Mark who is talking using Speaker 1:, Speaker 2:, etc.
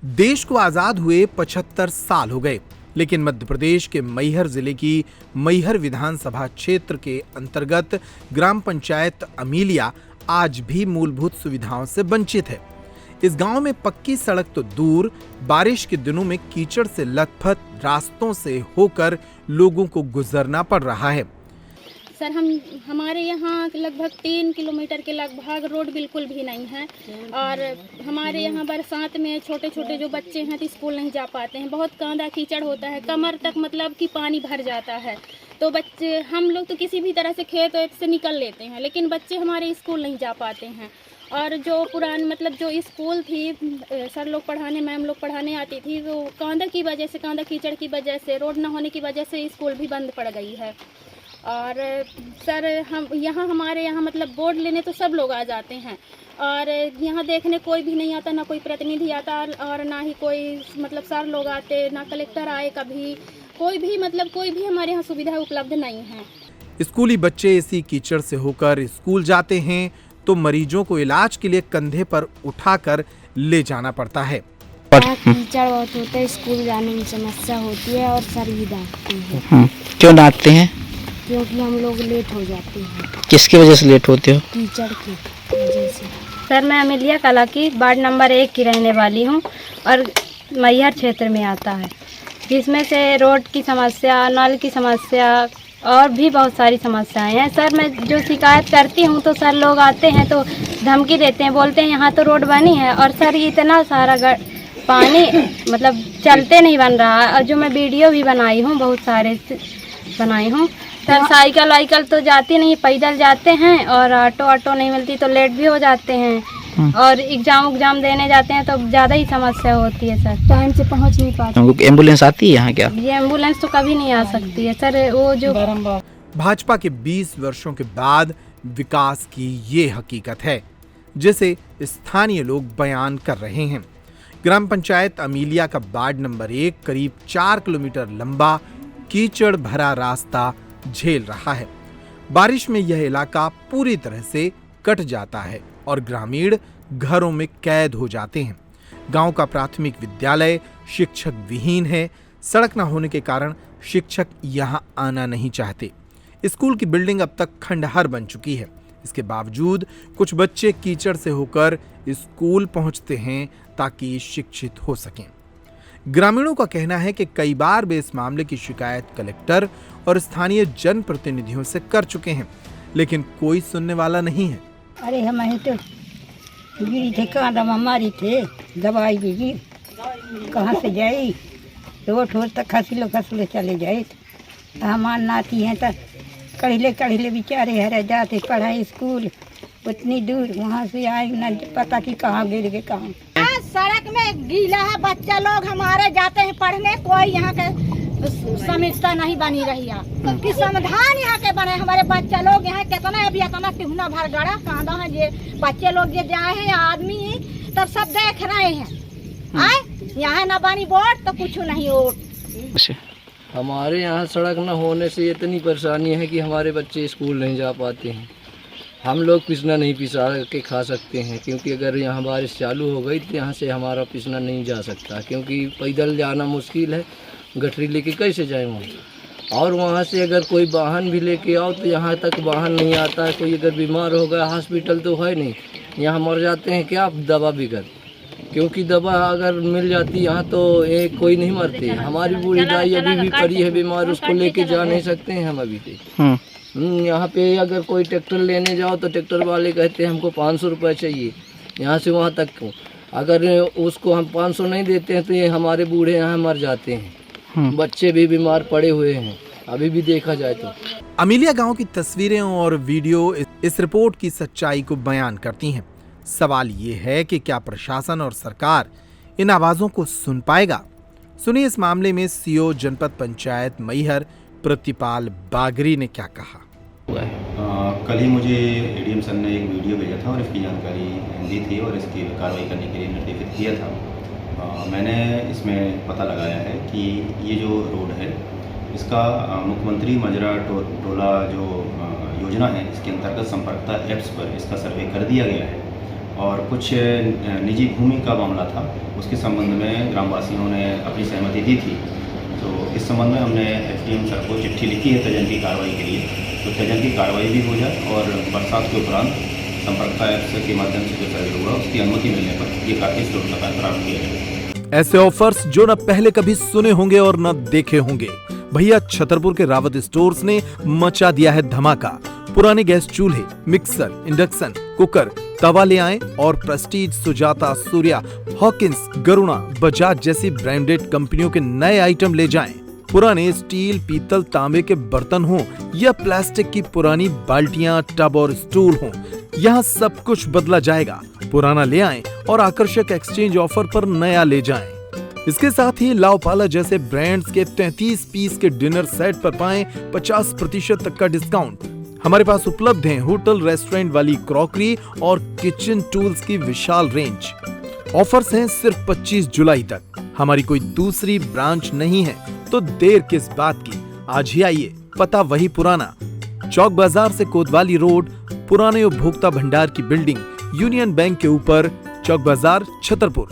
Speaker 1: देश को आजाद हुए 75 साल हो गए, लेकिन मध्य प्रदेश के मैहर जिले की मैहर विधानसभा क्षेत्र के अंतर्गत ग्राम पंचायत अमीलिया आज भी मूलभूत सुविधाओं से वंचित है। इस गांव में पक्की सड़क तो दूर, बारिश के दिनों में कीचड़ से लथपथ रास्तों से होकर लोगों को गुजरना पड़ रहा है।
Speaker 2: सर, हमारे यहाँ लगभग 3 किलोमीटर के लगभग रोड बिल्कुल भी नहीं है और हमारे यहाँ बरसात में छोटे छोटे जो बच्चे हैं तो स्कूल नहीं जा पाते हैं। बहुत कांदा कीचड़ होता है, कमर तक मतलब कि पानी भर जाता है। तो बच्चे, हम लोग तो किसी भी तरह से खेत से निकल लेते हैं, लेकिन बच्चे हमारे स्कूल नहीं जा पाते हैं। और जो पुरान मतलब जो स्कूल थी, सर लोग पढ़ाने, मैम लोग पढ़ाने आती थी, तो कांदा की वजह से, कांदा कीचड़ की वजह से, रोड ना होने की वजह से स्कूल भी बंद पड़ गई है। और सर, हमारे यहाँ मतलब बोर्ड लेने तो सब लोग आ जाते हैं और यहाँ देखने कोई भी नहीं आता, ना कोई प्रतिनिधि आता और ना ही कोई मतलब सर लोग आते, ना कलेक्टर आए कभी, कोई भी हमारे यहाँ सुविधा उपलब्ध नहीं है।
Speaker 1: स्कूली बच्चे इसी कीचड़ से होकर स्कूल जाते हैं तो मरीजों को इलाज के लिए कंधे पर उठाकर ले जाना पड़ता है।
Speaker 3: कीचड़ बहुत होता है, स्कूल जाने में समस्या होती है और सर भी डांटते हैं।
Speaker 4: क्यों डांटते हैं?
Speaker 3: क्योंकि हम लोग लेट हो जाते हैं।
Speaker 4: किसकी वजह से लेट होते हो?
Speaker 3: कीचड़ की वजह से।
Speaker 5: सर, मैं अमीलिया कला की वार्ड नंबर 1 की रहने वाली हूँ और मैहर क्षेत्र में आता है, जिसमें से रोड की समस्या, नल की समस्या और भी बहुत सारी समस्याएं हैं। सर, मैं जो शिकायत करती हूँ तो सर लोग आते हैं तो धमकी देते हैं, बोलते हैं यहाँ तो रोड बनी है और सर इतना सारा पानी मतलब चलते नहीं बन रहा है। और जो मैं वीडियो भी बनाई हूँ, बहुत सारे बनाई हूँ। सर, साइकिल वाइकिल तो जाती नहीं, पैदल जाते हैं और ऑटो नहीं मिलती तो लेट भी हो जाते हैं और एग्जाम देने जाते हैं तो ज़्यादा ही समस्या होती है। सर,
Speaker 3: टाइम से पहुंच नहीं पाते।
Speaker 4: एम्बुलेंस आती है यहाँ क्या?
Speaker 5: ये एम्बुलेंस तो कभी नहीं आ सकती है सर। वो जो
Speaker 1: भाजपा के 20 वर्षों के बाद विकास की ये हकीकत है जिसे स्थानीय लोग बयान कर रहे हैं। ग्राम पंचायत अमीलिया का वार्ड नंबर 1 करीब 4 किलोमीटर लंबा कीचड़ भरा रास्ता झेल रहा है। बारिश में यह इलाका पूरी तरह से कट जाता है और ग्रामीण घरों में कैद हो जाते हैं। गांव का प्राथमिक विद्यालय शिक्षक विहीन है। सड़क न होने के कारण शिक्षक यहां आना नहीं चाहते। स्कूल की बिल्डिंग अब तक खंडहर बन चुकी है। इसके बावजूद कुछ बच्चे कीचड़ से होकर स्कूल पहुंचते हैं ताकि शिक्षित हो सकें। ग्रामीणों का कहना है कि कई बार वे इस मामले की शिकायत कलेक्टर और स्थानीय जनप्रतिनिधियों से कर चुके हैं, लेकिन कोई सुनने वाला नहीं है।
Speaker 6: अरे हमारे तो गिरी थे, कांदा मारी थे, दवाई भी कहाँ से जाई, रोट हो तक खसले चले जाए। हमार नाती हैं तो कढ़ले बेचारे हरे जाते पढ़ाई स्कूल उतनी दूर, वहाँ से आए न पता कि कहाँ गिर गए कहाँ।
Speaker 7: सड़क में गीला है, बच्चा लोग हमारे जाते हैं पढ़ने, कोई यहाँ के समझता नहीं बनी रही है कि समाधान यहाँ के बने। हमारे बच्चा लोग यहाँ कितना अभी इतना टिहुना भर गड़ा कांदा है, ये बच्चे लोग ये जाए हैं आदमी तब सब देख रहे हैं। आए यहाँ न बनी बोर्ड तो कुछ नहीं हो।
Speaker 8: हमारे यहाँ सड़क न होने से इतनी परेशानी है कि हमारे बच्चे स्कूल नहीं जा पाते हैं। हम लोग पिसना नहीं पिसा के खा सकते हैं, क्योंकि अगर यहाँ बारिश चालू हो गई तो यहाँ से हमारा पिसना नहीं जा सकता, क्योंकि पैदल जाना मुश्किल है। गठरी लेके कैसे जाए वहाँ? और वहाँ से अगर कोई वाहन भी लेके आओ तो यहाँ तक वाहन नहीं आता है। कोई अगर बीमार हो गया, हॉस्पिटल तो है नहीं, यहाँ मर जाते हैं क्या दवा बिगड़, क्योंकि दवा अगर मिल जाती यहाँ तो एक कोई नहीं मरते। हमारी बूढ़ी दाई अभी भी पड़ी है बीमार, उसको लेके जा नहीं सकते हैं हम अभी तक। यहाँ पे अगर कोई ट्रैक्टर लेने जाओ तो ट्रैक्टर वाले कहते हैं हमको 500 रुपये चाहिए यहाँ से वहाँ तक को। अगर उसको हम 500 नहीं देते हैं तो ये हमारे बूढ़े यहाँ मर जाते हैं। बच्चे भी बीमार पड़े हुए हैं अभी भी देखा जाए तो।
Speaker 1: अमीलिया गांव की तस्वीरें और वीडियो इस रिपोर्ट की सच्चाई को बयान करती हैं। सवाल ये है कि क्या प्रशासन और सरकार इन आवाजों को सुन पाएगा? सुनिए इस मामले में सीओ जनपद पंचायत मैहर प्रतिपाल बागरी ने क्या कहा।
Speaker 9: कल ही मुझे एडीएम सर ने एक वीडियो भेजा था और इसकी जानकारी दी थी और इसकी कार्रवाई करने के लिए निर्देशित किया था। मैंने इसमें पता लगाया है कि ये जो रोड है इसका मुख्यमंत्री मजरा टोला जो योजना है इसके अंतर्गत संपर्कता ऐप्स पर इसका सर्वे कर दिया गया है और कुछ निजी भूमि का मामला था, उसके संबंध में ग्रामवासियों ने अपनी सहमति दी थी। तो इस संबंध में हमने एसडीएम सर को चिट्ठी लिखी है तदंती कार्रवाई के लिए, तो तदंती कार्रवाई भी हो जाए और बरसात के उपरांत संपर्कता ऐप के माध्यम से जो सर्वे होगा उसकी अनुमति मिलने पर ये कार्य स्टोर का कार्य प्रारंभ किया जाएगा।
Speaker 1: ऐसे ऑफर्स जो न पहले कभी सुने होंगे और न देखे होंगे, भैया छतरपुर के रावत स्टोर्स ने मचा दिया है धमाका। पुराने गैस चूल्हे, मिक्सर, इंडक्शन, कुकर, तवा ले आएं और प्रेस्टीज, सुजाता, सूर्या, हॉकिंस, गरुणा, बजाज जैसी ब्रांडेड कंपनियों के नए आइटम ले जाएं। पुराने स्टील, पीतल, तांबे के बर्तन हों या प्लास्टिक की पुरानी बाल्टियां, टब और स्टूल हों, यहाँ सब कुछ बदला जाएगा। पुराना ले आएं और आकर्षक एक्सचेंज ऑफर पर नया ले जाएं। इसके साथ ही लाओपाला जैसे ब्रांड्स के 33 पीस के डिनर सेट पर पाएं 50% तक का डिस्काउंट। हमारे पास उपलब्ध हैं होटल रेस्टोरेंट वाली क्रॉकरी और किचन टूल्स की विशाल रेंज। ऑफर्स हैं सिर्फ 25 जुलाई तक। हमारी कोई दूसरी ब्रांच नहीं है तो देर किस बात की, आज ही आइए। पता वही पुराना, चौक बाजार से कोतवाली रोड, पुराने उपभोक्ता भंडार की बिल्डिंग, यूनियन बैंक के ऊपर, चौक बाजार, छतरपुर।